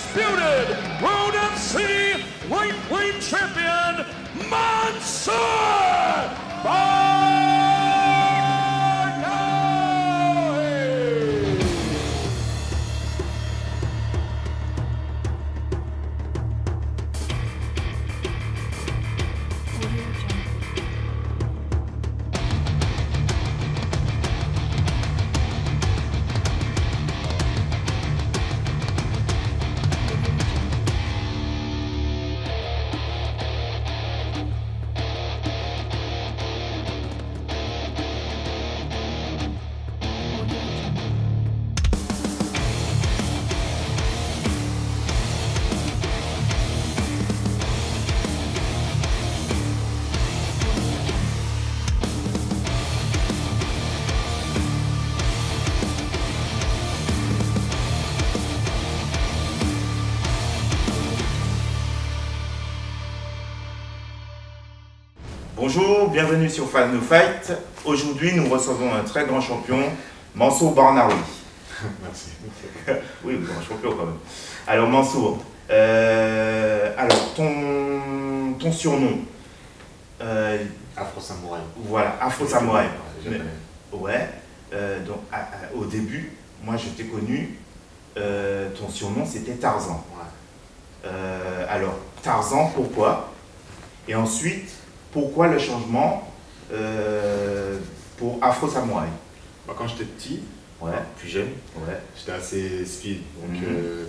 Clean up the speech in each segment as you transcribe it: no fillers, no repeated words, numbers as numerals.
undisputed Road MC lightweight champion, Mansoor Barnawi. Bonjour, bienvenue sur Fan No Fight. Aujourd'hui, nous recevons un très grand champion, Mansour Barnawi. Merci. Oui, grand champion quand même. Alors Mansour, ton surnom Afro Samouraï. Voilà, Afro Samouraï. Japonais. Ouais, donc au début, moi je t'ai connu, ton surnom c'était Tarzan. Ouais. Alors, Tarzan, pourquoi? Et ensuite, pourquoi le changement pour Afro Samouraï? Quand j'étais petit, Ouais, plus jeune, ouais. j'étais assez speed. Donc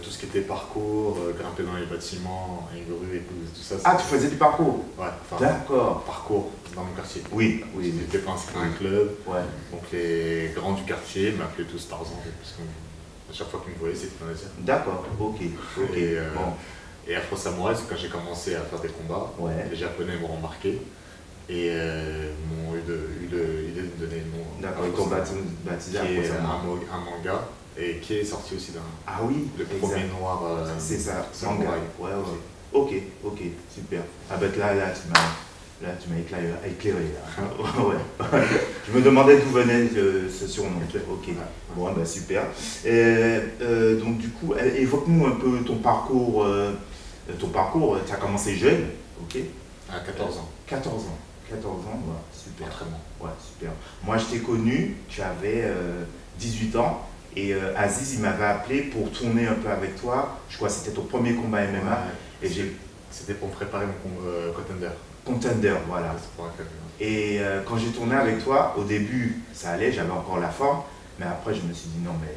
tout ce qui était parcours, grimper dans les bâtiments, une grue, épouse, tout ça. Ah, tu faisais du parcours? Ouais, enfin, D'accord. parcours dans mon quartier. Oui, oui, J'étais pas inscrit à un club. ouais. Donc les grands du quartier m'appelaient tous Tarzan. Parce qu'à chaque fois qu'ils me voyaient, c'était un Asie. D'accord, ok, ok. Et, Bon, Et Afro Samouraï, c'est quand j'ai commencé à faire des combats. ouais. Les Japonais m'ont remarqué et m'ont eu l'idée de me donner le nom. D'accord, ils t'ont baptisé Qui Afro est Samouraï. un manga et qui est sorti aussi d'un Ah oui, le exact. premier noir C'est ça, manga. samouraï. Ouais, ouais. Ok, ok, super. Ah ben là, tu m'as éclairé. Là. Ouais. Je me demandais d'où venait ce surnom. Ok. Bon, ben super. Donc du coup, évoque-nous un peu ton parcours. Tu as commencé jeune, ok? À 14 ans. 14 ans. 14 ans, ouais, super. Entraînement. Ouais, super. Moi, je t'ai connu, tu avais 18 ans. Et Aziz, il m'avait appelé pour tourner un peu avec toi. Je crois que c'était ton premier combat MMA. Ouais. Et j'ai C'était pour me préparer mon contender. Contender, voilà. C'est pour un club. Et quand j'ai tourné avec toi, au début, ça allait, j'avais encore la forme. Mais après, je me suis dit non, mais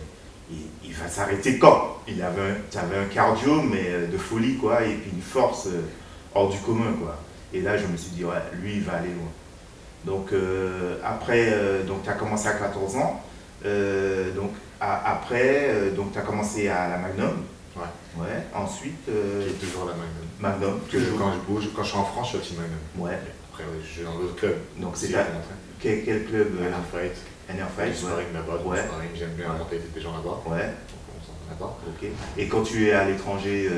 il va s'arrêter quand? Tu avais un cardio, mais de folie, quoi. Et puis une force hors du commun, quoi. Et là, je me suis dit, ouais, lui, il va aller loin. Donc, après, tu as commencé à 14 ans. Après, tu as commencé à la Magnum. Ouais. Ouais. Ensuite, Qui est toujours la Magnum. Magnum, toujours. Quand je suis en France, je suis au Team Magnum. Ouais. Après, je suis dans d'autres clubs. Donc, c'est Si, quel club NR Fight. NR Fight, Fight, du sparring là-bas. Ouais. J'aime bien la mentalité des gens là-bas. Ouais. Donc on s'entraîne là-bas. Ok. Et quand tu es à l'étranger,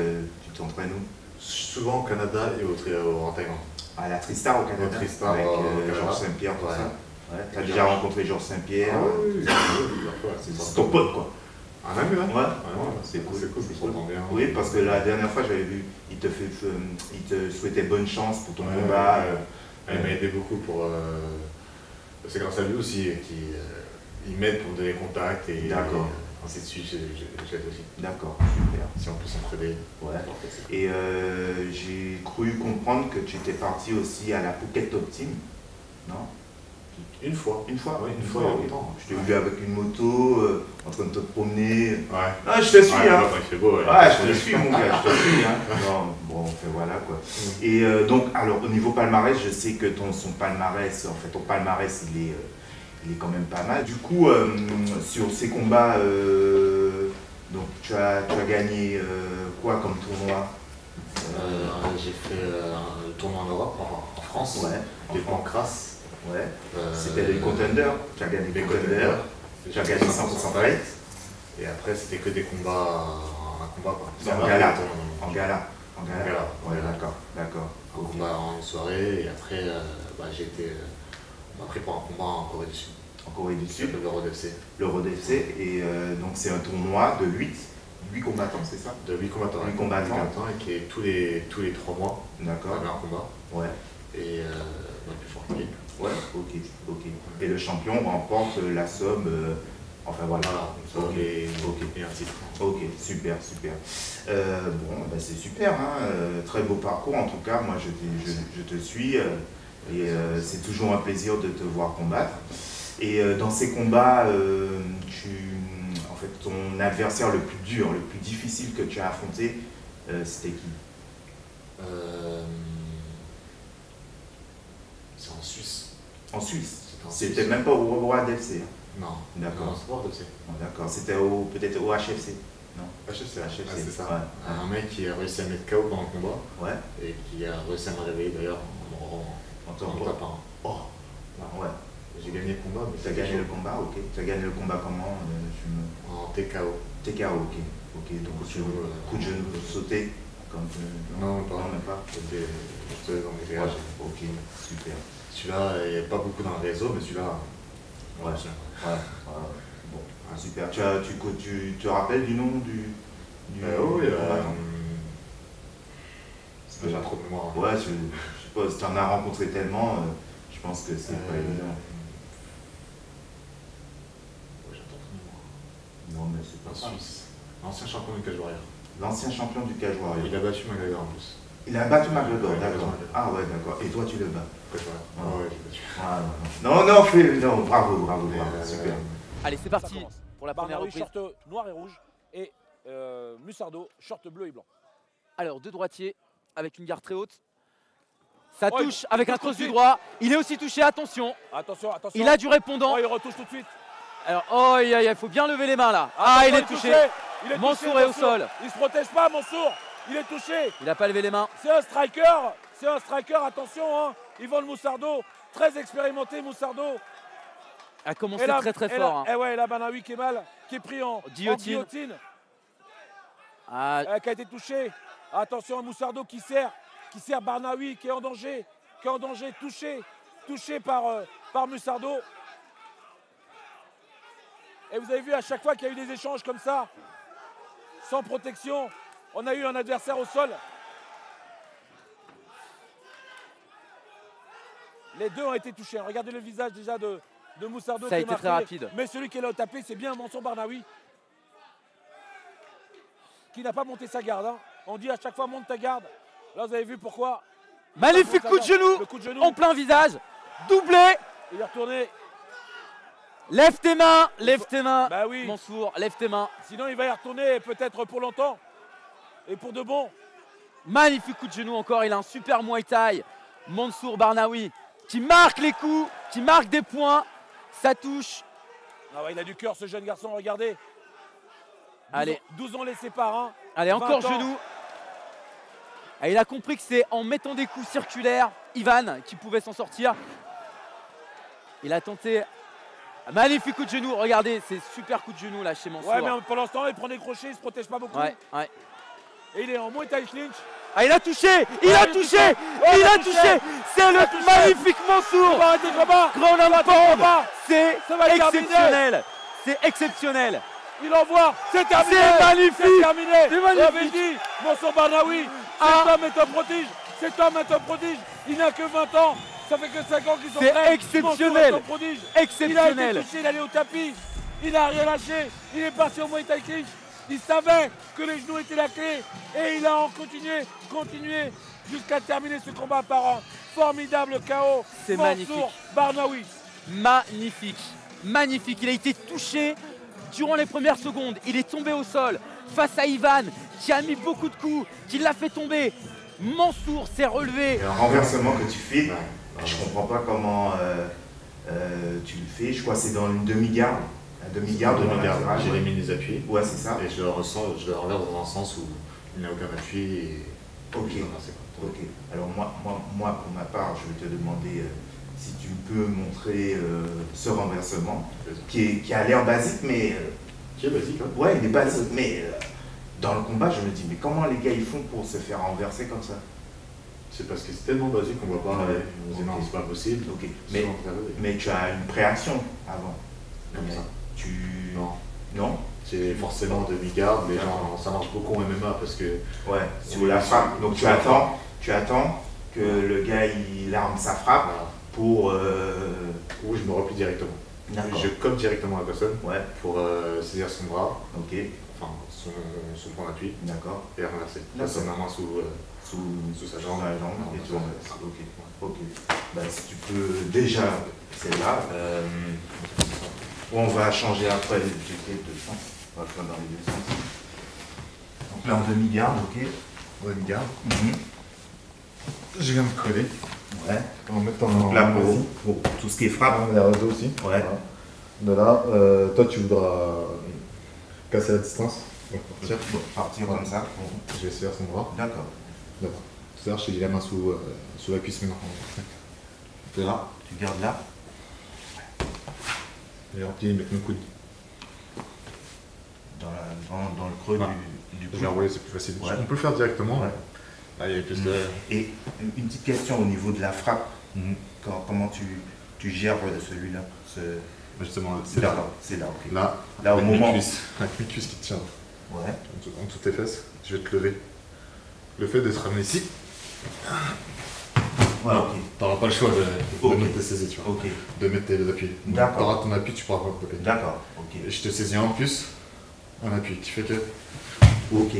tu t'entraînes où? Souvent au Canada et en Thaïlande. À la Tristar au Canada. Au Tristar, avec au Canada. Georges Saint-Pierre, tout Ouais. ça. Ouais. Tu as déjà rencontré Georges Saint-Pierre. Oui, C'est ton pote, quoi. Un ami, ouais. Ouais. C'est cool, c'est on s'entend bien. Oui, parce que la dernière fois, j'avais vu, il te souhaitait bonne chance pour ton combat. Il m'a aidé beaucoup pour. C'est grâce à lui aussi qu'il m'aide pour me donner contact et D'accord. ainsi de suite, j'aide aussi. D'accord, super. Si on peut s'entraider. Ouais. Et j'ai cru comprendre que tu étais parti aussi à la Phuket Top Team, non? Une fois. Une fois? Oui, une fois, ok. il y a longtemps. Je t'ai vu avec une moto, en train de te promener. Ouais. Ah, je te suis, hein. Quand il fait beau, ouais. Ah, je te suis, mon gars, je te suis, hein. Non, bon, enfin, voilà, quoi. Et donc, alors, au niveau palmarès, je sais que ton palmarès, il est quand même pas mal. Du coup, sur ces combats, donc, tu as gagné quoi comme tournoi? J'ai fait un tournoi en Europe, en France. Ouais. Des Pancras. Ouais. C'était des contenders. Tu as gagné des contenders. Tu as gagné 100% fight. Et après, c'était que des combats. Un combat, quoi. En gala. En gala. En gala. Gala. Ouais, d'accord. Un combat en soirée. Et après, on m'a pris pour un combat en Corée du Sud. En Corée du Sud. Le Road FC. Le Road FC. Et donc, c'est un tournoi de 8. 8 combattants, c'est ça? De 8 combattants. 8 combattants. Et qui est tous les 3 mois. D'accord. On avait un combat. Ouais. Et dans le plus fort équipe. Ouais, ok. Et le champion remporte la somme, enfin voilà. Voilà, Ok. et un titre. Ok, super. Bon, bah c'est super, hein, très beau parcours en tout cas, moi je te suis et c'est toujours un plaisir de te voir combattre. Et dans ces combats, en fait, ton adversaire le plus dur, le plus difficile que tu as affronté, c'était qui? C'est en Suisse. En Suisse? C'était même pas au Roi d'FC? Non. D'accord. Non, c'est pas au FC. D'accord, c'était peut-être au HFC? Non? HFC, c'est ça. Ouais. Un mec qui a réussi à mettre KO pendant le combat. Ouais. Et qui a réussi à me réveiller d'ailleurs en tapant. Oh. Ouais. J'ai gagné le combat. Mais tu as gagné le combat, ok. Tu as gagné le combat comment? En TKO. TKO, ok. Donc coup de genou sauté comme non, même pas. C'était dans les réages. Ok, super. Celui-là, il n'y a pas beaucoup dans le réseau, mais celui-là. Ouais. Bon, super. Tu te rappelles du nom du oui, combattant? J'ai un trop de mémoire. Ouais, je sais pas, si tu en as rencontré tellement, je pense que c'est pas évident. Ouais, j'ai un trop de mémoire. Non, mais c'est pas ça. Suisse. L'ancien champion du cage warrior. L'ancien champion du cage warrior. Il a battu McGregor en plus. Il a battu McGregor, Ouais, d'accord. Ah ouais, d'accord. Et toi, tu le bats? Cage warrior. Ouais, j'ai battu. Ah non, bravo, super. Allez, c'est parti pour la première reprise. Short noir et rouge et Musardo, short bleu et blanc. Alors, deux droitiers avec une garde très haute. Ça Oh, touche avec un cross du droit. Il est aussi touché, attention. Attention. Il a du répondant. Oh, il retouche tout de suite. Alors, il faut bien lever les mains là. Attention, Il est touché. Mansour est au sol. Il se protège pas, Mansour. Il est touché. Il n'a pas levé les mains. C'est un striker, attention, hein. Yvan Musardo, très expérimenté Musardo. A commencé très fort. Et ouais, là, Banaoui qui est pris en guillotine. Qui Qui a été touché. Attention à Musardo qui sert Barnaoui qui est en danger, touché par Musardo. Et vous avez vu à chaque fois qu'il y a eu des échanges comme ça, sans protection, on a eu un adversaire au sol. Les deux ont été touchés. Regardez le visage déjà de Musardo. Ça a été très rapide. Mais celui qui l'a tapé, c'est bien Mansour Barnaoui, qui n'a pas monté sa garde. Hein. On dit à chaque fois monte ta garde. Là, vous avez vu pourquoi. Magnifique coup de genou en plein visage. Doublé. Il est retourné. Lève tes mains. Bah oui. Mansour, lève tes mains. Sinon, il va y retourner peut-être pour longtemps. Et pour de bon. Magnifique coup de genou encore. Il a un super Muay Thai. Mansour Barnaoui qui marque les coups, qui marque des points. Ça touche. Ah ouais, il a du cœur ce jeune garçon, regardez. Allez. 12 ans les séparent. Hein. Allez, encore genou. Et il a compris que c'est en mettant des coups circulaires, Ivan, qui pouvait s'en sortir. Il a tenté un magnifique coup de genou. Regardez, c'est super coup de genou là chez Mansour. Ouais, mais pendant ce temps, il prend des crochets, il se protège pas beaucoup. Ouais. Et il est en Muay Thai clinch. Ah, il a touché. Il a touché. C'est le magnifique Mansour. Il va arrêter le combat. Ground and pound. C'est Ça va exceptionnel. C'est exceptionnel. Il envoie. C'est terminé. C'est magnifique. C'est terminé. C'est magnifique. On avait dit, Mansour Barnaoui, cet homme est un prodige. Cet homme est un prodige. Il n'a que 20 ans. Ça fait que 5 ans qu'ils sont C'est exceptionnel. Il a été touché, il allait au tapis. Il n'a rien lâché. Il est passé au Muay Thai clinch. Il savait que les genoux étaient la clé. Et il a continué jusqu'à terminer ce combat par un formidable KO. C'est magnifique. Mansour Barnaoui. Magnifique. Il a été touché durant les premières secondes. Il est tombé au sol face à Ivan qui a mis beaucoup de coups, qui l'a fait tomber. Mansour s'est relevé. Un renversement que tu fais, je comprends pas comment tu le fais. Je crois que c'est dans une demi-garde. Demi-garde. J'ai les des appuis. Ouais, c'est ça. Et je le renverse dans un sens où il n'a aucun appui. Et ok. Alors moi, pour ma part, je vais te demander si tu peux montrer ce renversement qui a l'air basique, mais... qui est basique, hein. Ouais, il est basique, mais dans le combat, je me dis, mais comment les gars ils font pour se faire renverser comme ça? C'est parce que c'est tellement basique qu'on ne voit pas. Ouais. On se dit non, c'est pas possible. Ok. Mais tu as une préaction avant. Comme ça. Non. C'est forcément demi-garde, les gens, ça marche beaucoup en MMA parce que... Ouais, sur la frappe. Donc tu attends que le gars il arme sa frappe pour... Ou je me replie directement. Je colle directement la personne pour saisir son bras, enfin son point d'appui, et renverser. Passer ma main sous sa jambe. Et tu renverses. Ok. Bah, si tu peux déjà, celle-là. On va changer après les objectifs de sens. On va faire dans les deux sens. Donc là en demi-garde, En demi-garde. Je viens de coller. Ouais. En mettant donc là pour tout ce qui est frappe. Derrière le dos aussi. Ouais. Voilà. De là, toi tu voudras casser la distance. Donc Partir comme ça. Je vais essayer son bras. D'accord. Tout à l'heure, je t'ai mis la main sous la cuisse maintenant. De là, tu gardes là. Et en pied, mettre nos coudes. Dans le creux du coude. J'ai envoyé, c'est plus facile. Ouais. On peut le faire directement. Ouais. Là, il y a plus de... Et une petite question au niveau de la frappe. Comment tu gères celui-là Justement, c'est là, ok. Là, au moment. Avec mes cuisses qui te tiennent. Ouais. En dessous de tes fesses, je vais te lever. Le fait de se ramener ici, voilà, ok. t'auras pas le choix de mettre tes saisies, tu vois. Ok. De mettre tes appuis. D'accord. T'auras ton appui, tu pourras pas le D'accord, ok. Et je te saisis en plus, un appui, qui fait que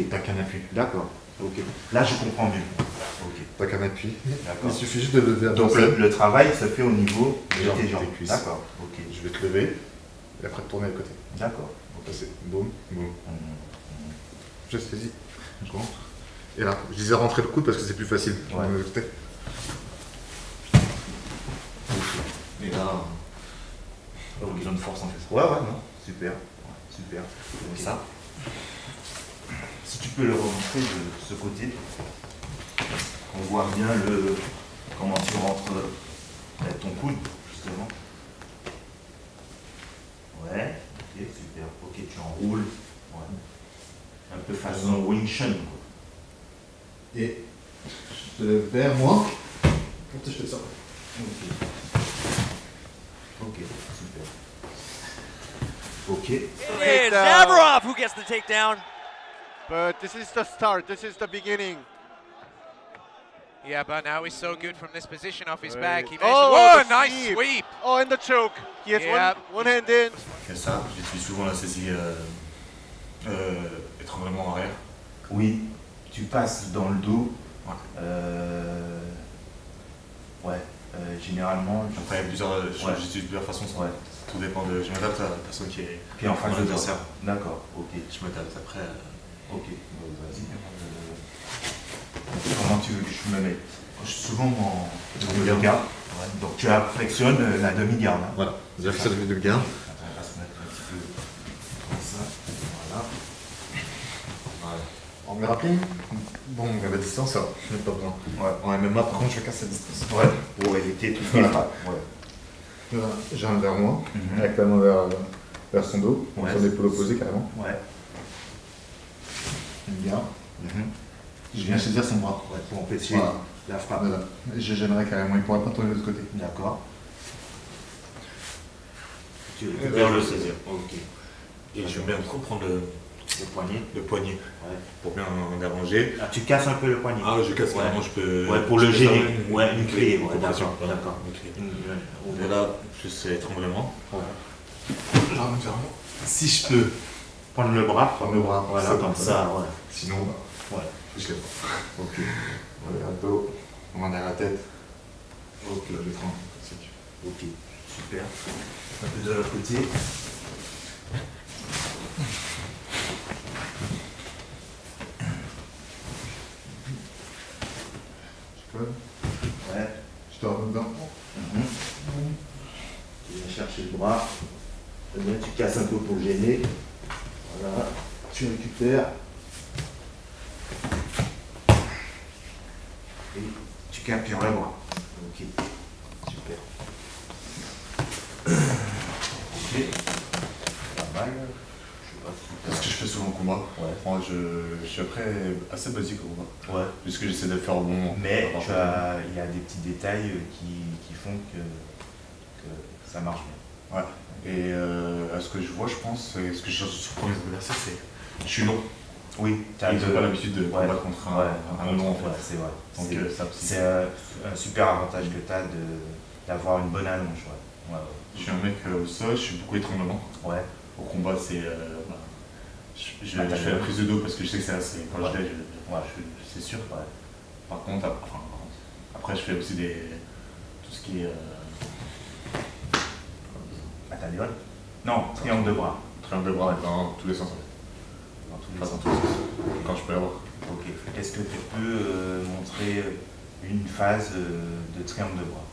t'as qu'un appui. D'accord, ok. Là, je comprends mieux. Ok. T'as qu'un appui. D'accord. Il suffit juste de lever à Donc le travail se fait au niveau de tes jambes. cuisses. D'accord, ok. Je vais te lever et après te tourner à côté. D'accord. Donc là, c'est boum, boum. Je saisis, je rentre. Et là, je disais rentrer le coude parce que c'est plus facile. Ouais. Et là, pas besoin de force en fait. Ouais, non. Super. Super. Comme ça. Si tu peux le remontrer de ce côté, on voit bien comment tu rentres ton coude, justement. Ouais, ok, super. Ok, tu enroules. Ouais. Un peu façon Wing Chun, quoi. Et je te lève vers moi. Comme ça, je fais ça. Ok, super. Ok. It's Navarov who gets the takedown. But this is the start, this is the beginning. Yeah, but now he's so good from this position off his Right. back. He Oh, the nice sweep. sweep. Oh, and the choke. He has Yeah. one hand in. Je fais ça, j'utilise souvent la saisie étranglement arrière. Oui, tu passes dans le dos. Ouais. Généralement. Après, j'utilise plusieurs façons. Ouais. Tout dépend de. Je m'adapte à la personne qui est en face de l'adversaire. D'accord, ok. Je m'adapte après. Ok, vas-y. Comment tu veux que je me mette? Souvent en demi-garde. Ouais. Donc tu affectionnes la demi-garde. Hein. Voilà, j'affectionne la demi-garde. On va se mettre un petit peu comme ça. Voilà. En grappling, bon, à la distance, ça, je n'ai pas besoin. Ouais. En MMA, par contre, je casse la distance. Ouais, pour éviter tout ce qui est frappe. Ouais. Là, j'ai un vers moi, avec la main vers son dos, Ouais. sur l'épaule opposée carrément. Ouais. Une garde. Je viens saisir son bras. Ouais, pour empêcher la frappe. Voilà. Et je gênerai carrément, il ne pourra pas tourner de l'autre côté. D'accord. Tu Vers le saisir. Ok. Et je vais bien trop prendre le poignet Ouais. pour bien m'arranger. Ah, tu casses un peu le poignet. Ah, je casse Ouais. carrément, je peux. Ouais, pour le je peux gêner. faire Ouais, une clé. Ouais, compression. d'accord. D'accord. Une clé. Ouais. Et là, plus étranglement. Ouais. Je ramène vers moi. Si je peux Prendre le bras. prendre le bras, Voilà, c'est comme ça, ouais. Sinon, Ouais. je lève pas. Ok. Voilà, le dos, on va derrière la tête. Ok. Je le prends. Ok. Super. Un peu de l'autre côté. Je colle. Ouais. Je te remets dedans. Tu viens chercher le bras. Bien, tu casses un peu pour gêner. Voilà. Tu récupères. Et tu captures le bras. Ok. Super. Ok. Pas mal. Je sais pas si C'est ce que je fais souvent au combat. Ouais. Moi, je suis après assez basique au combat. Ouais. Puisque j'essaie de le faire au bon moment. Mais il y a des petits détails qui font que ça marche bien. Ouais. Et à ce que je vois, je pense, et ce que je surprends les adversaires, c'est je suis long. Oui, ils n'ont pas l'habitude de combattre contre un long en fait. C'est vrai. Donc c'est un super avantage que tu as d'avoir une bonne allonge. Ouais. Je suis un mec au sol, je suis beaucoup étranglement. Ouais. Au combat, c'est. Je fais la prise de dos parce que je sais que c'est assez. Quand je l'ai, c'est sûr. Ouais. Par contre, après, je fais aussi tout ce qui est. Mataliole? Non, triangle de bras. Triangle de bras, dans tous les sens. Dans tous les sens. Quand je peux avoir. Ok. Est-ce que tu peux montrer une phase de triangle de bras?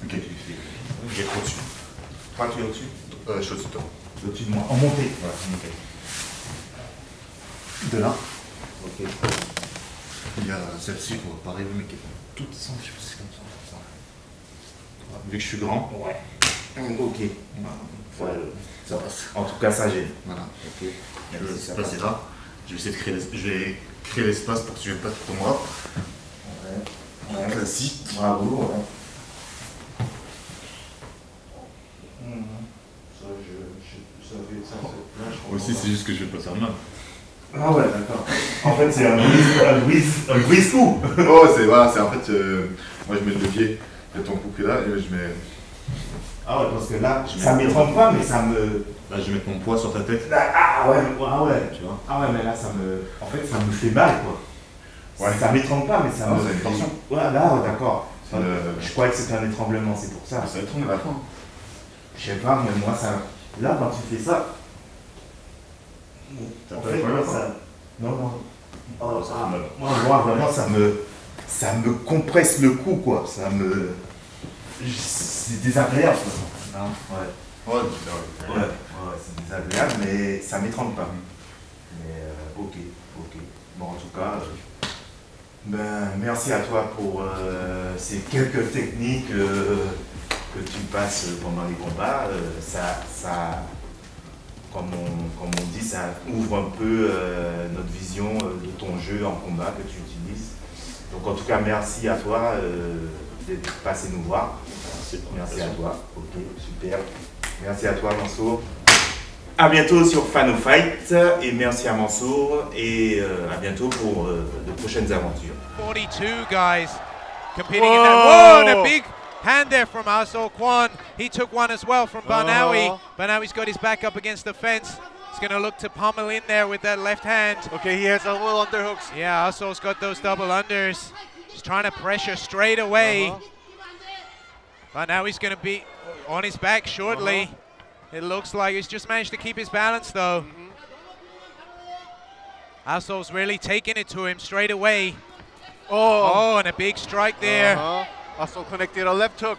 Ok. J'ai trop dessus. Toi, tu es au-dessus? Je suis au-dessus de toi. Au-dessus de moi. En montée? Ouais, en montée. De là? Ok. Il y a celle-ci qu'on va pas arriver, mais qui est toute simple, je sais pas si c'est comme ça. Vu que je suis grand. Ouais. Ok. Ouais, ça passe. En tout cas, ça gêne. Voilà. Ok. Je vais se passer là. Je vais essayer de créer l'espace pour que tu viennes pas tout moi. Ouais. Classique. Bravo. Ouais. Moi aussi, c'est juste que je vais pas faire mal. Ah ouais, d'accord. En fait, c'est un brise-coup. Oh, c'est en fait, moi je mets le levier de ton coup là et je mets. Ah ouais, parce que là, ça m'étrangle pas, mais ça me. Là, je vais mettre mon poids sur ta tête. Ah ouais, tu vois. Ah ouais, mais là, en fait, ça me fait mal, quoi. Ouais. Ça m'étrangle pas, mais ça me. C'est une tension. Ouais, là, d'accord. Je croyais que c'était un étranglement, c'est pour ça. Ça étrangle à la fin. Je sais pas, mais moi, ça. Là, quand tu fais ça. T'as En pas fait, mal moi, à la fin. ça. Non. Oh, ça fait mal. Moi, vraiment, ça me compresse le cou, quoi. Ça me. C'est désagréable, quoi. Non, ouais. Ouais, c'est désagréable, mais ça m'étrangle pas. Mais ok. Bon, en tout cas, merci à toi pour ces quelques techniques que tu passes pendant les combats. Ça comme on dit, ça ouvre un peu notre vision de ton jeu en combat que tu utilises. Donc en tout cas, merci à toi d'être passé nous voir. Merci à toi. Ok, super. Merci à toi, Mansour. À bientôt sur Fan of Fight et merci à Mansour et à bientôt pour de prochaines aventures. 42 guys competing in that. Whoa, and a big hand there from Ah-Soul Kwon. He took one as well from Banawi. Banawi's got his back up against the fence. He's going to look to pummel in there with that left hand. Okay, he has double underhooks. Yeah, Ah-Soul's got those double unders. He's trying to pressure straight away. Banawi's going to be on his back shortly. It looks like he's just managed to keep his balance though. Ah-Soul's really taking it to him straight away. Oh, and a big strike there. Ah-Soul connected a left hook.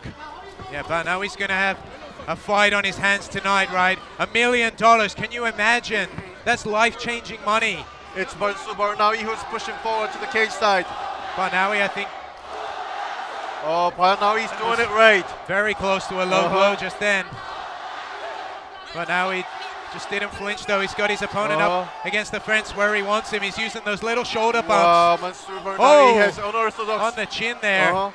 Yeah, but now he's going to have a fight on his hands tonight, right? $1 million. Can you imagine? That's life-changing money. It's Barnawi who's pushing forward to the cage side. Barnawi, I think. Oh, Barnawi's doing it right. Very close to a low blow just then. Barnawi just didn't flinch though. He's got his opponent up against the fence where he wants him. He's using those little shoulder bumps. Mansour Barnawi has unorthodox. On the chin there.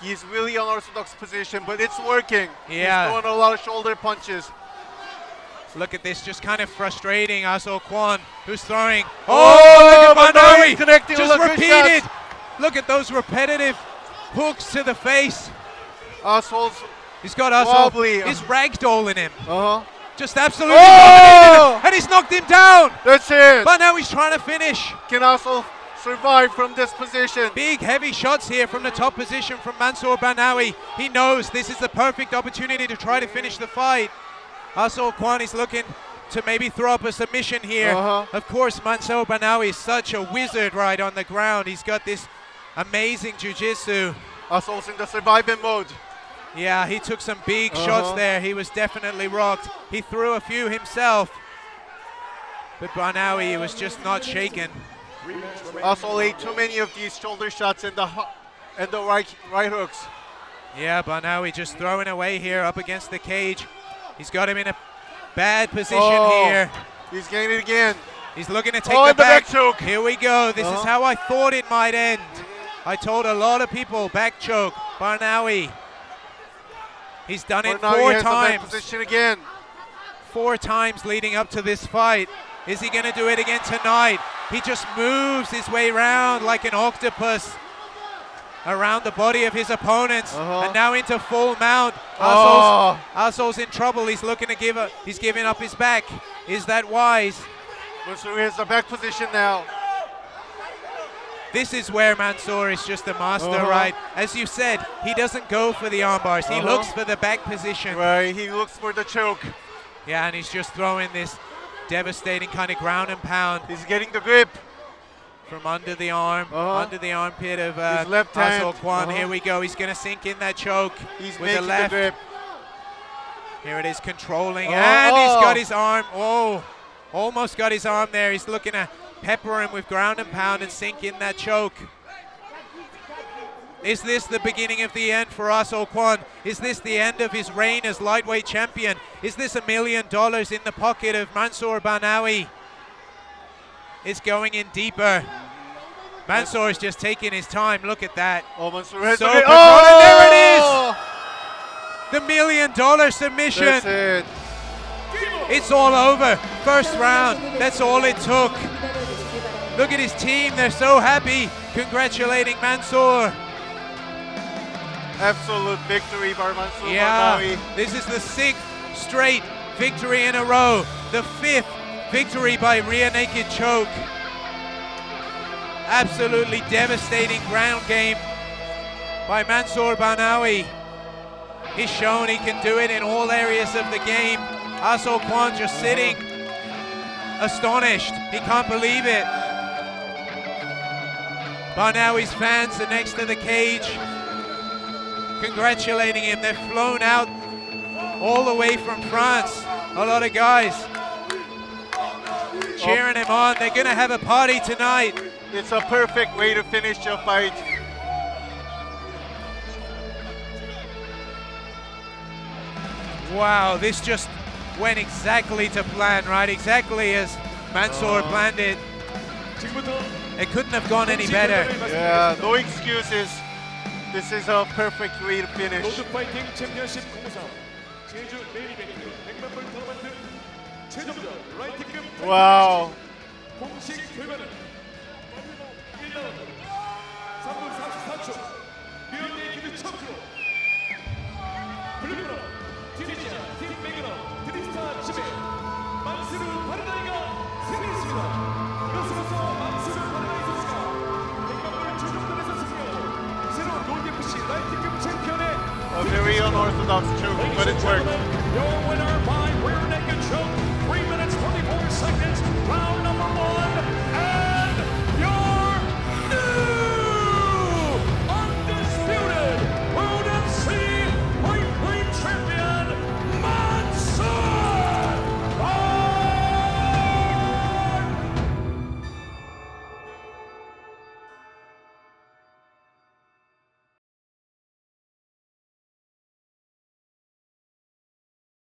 He's really unorthodox position, but it's working. Yeah. He's throwing a lot of shoulder punches. Look at this, just kind of frustrating Ah-Soul Kwon, who's throwing. Oh, look at Barnawi connecting just repeated. Look at those repetitive hooks to the face. Ah-Soul's He's got Ah-Soul. He's ragdolling him. Just absolutely and he's knocked him down. That's it. But now he's trying to finish. Can Ah-Soul survive from this position? Big heavy shots here from the top position from Mansour Barnawi. He knows this is the perfect opportunity to try to finish the fight. Ah-Soul Kwon is looking to maybe throw up a submission here. Of course, Mansour Barnawi is such a wizard right on the ground. He's got this amazing jiu-jitsu. Ah-Soul's in the surviving mode. Yeah, he took some big shots there. He was definitely rocked. He threw a few himself. But Barnawi was just not shaken. Ah-Soul ate too many of these shoulder shots and the right hooks. Yeah, Barnawi just throwing away here up against the cage. He's got him in a bad position here. He's getting it again. He's looking to take the back choke. Here we go. This is how I thought it might end. I told a lot of people back choke. Barnawi. He's done it now 4 he has the back times. position again. 4 times leading up to this fight. Is he going to do it again tonight? He just moves his way around like an octopus around the body of his opponents, and now into full mount. Asol's in trouble. He's looking to give up. He's giving up his back. Is that wise? Mansoor has the back position now. This is where Mansoor is just a master, right? As you said, he doesn't go for the arm bars. He looks for the back position. Right, he looks for the choke. Yeah, and he's just throwing this devastating kind of ground and pound. He's getting the grip. From under the arm, under the armpit of his left hand. Asol Kwon. Here we go. He's going to sink in that choke He's with the making left. the grip. Here it is, controlling, and he's got his arm. Oh, almost got his arm there. He's looking to pepper him with ground and pound and sink in that choke. Is this the beginning of the end for Asol Kwon? Is this the end of his reign as lightweight champion? Is this $1 million in the pocket of Mansoor Banawi? It's going in deeper. Mansoor is just taking his time. Look at that. Oh, Mansoor has so there it is! The $1 million submission. That's it. It's all over. First round. That's all it took. Look at his team. They're so happy. Congratulating Mansoor. Absolute victory by Mansoor Banawi. This is the 6th straight victory in a row. The 5th victory by rear naked choke. Absolutely devastating ground game by Mansoor Banawi. He's shown he can do it in all areas of the game. Asol Kwon just sitting astonished. He can't believe it. Banawi's fans are next to the cage congratulating him. They've flown out all the way from France. A lot of guys cheering him on. They're going to have a party tonight. It's a perfect way to finish your fight. Wow, this just went exactly to plan, right? Exactly as Mansoor planned it. It couldn't have gone any better. Yeah, no excuses. This is a perfect way to finish. Wow. A very unorthodox choke, but it worked. Your winner by rear naked choke, 3 minutes 24 seconds, round